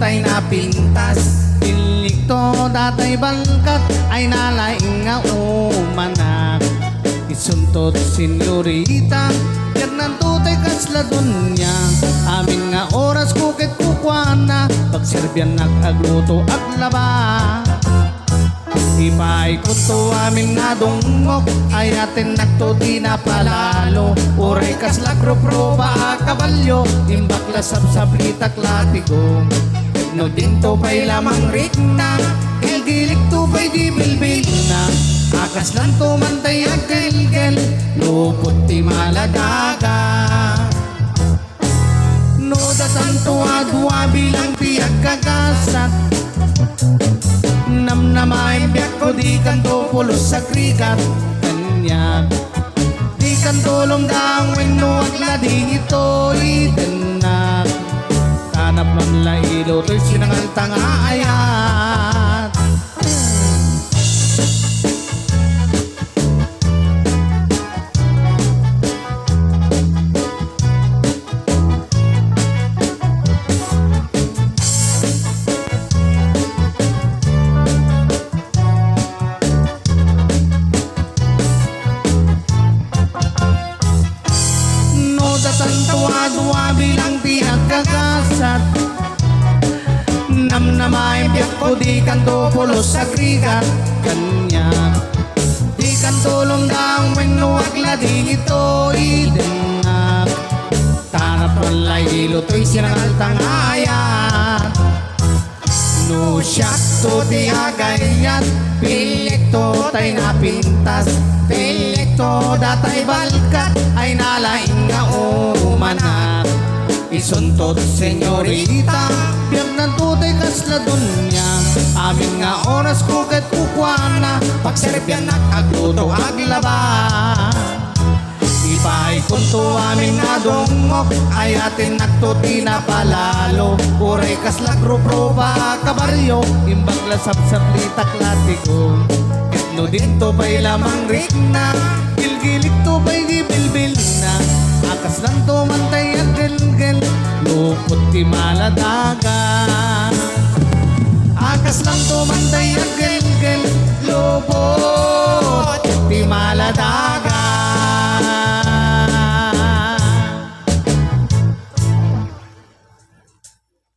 tay napintas. Pilik to datay balkat ay nalaing nga umanak. Isuntod senyorita yan ng tutay kasla dunya. Amin nga oras kukit kukwana pagserbyan nag-agluto at laba. Ipay kunto amin nga dungok ay atin nagtuti na palalo. Uray kasla proba kabalyo imbak lasab sa blitak latigo. No dinto pa'y lamang rikna gilgilik to pa'y di bilbil na. Akas lang to mantay agel-gel lupot ti maladaga. No datan to adwa bilang ti agkagasat. Namnamain biyak ko di kanto pulos sa krikat kanyag. Di kantulong daang wino agla di ito itinag. Kanap mamla ilo to'y sinangal tanga ayat. Tuwa bilang tiyak kakasat. Namnamay biyak ko di kanto pulos sa krikat kanya. Di kantulong daang weno agla di ito idenag. Tanap walay ilo to'y sinangal tangayat. No siyak to di agayat pilik to tay napintas. Pilik to datay balkat ay nalaing nga umanak. Isuntod senyorita biyak ng tutay kasla dunya. Amin nga oras kukit kukwana pagserbyan nag-agluto aglaba. Ipay kunto amin nga dungok ay atin nagtuti na palalo. Uray kasla proba kabaryo imbak lasab sa blitak latigo. No dito pa'y lamang rikna gilgilik to pa'y di bilbil na. Akas lang to mantay at gel-gel lupot ti maladaga. Akas lang to mantay at gel-gel lupot ti maladaga.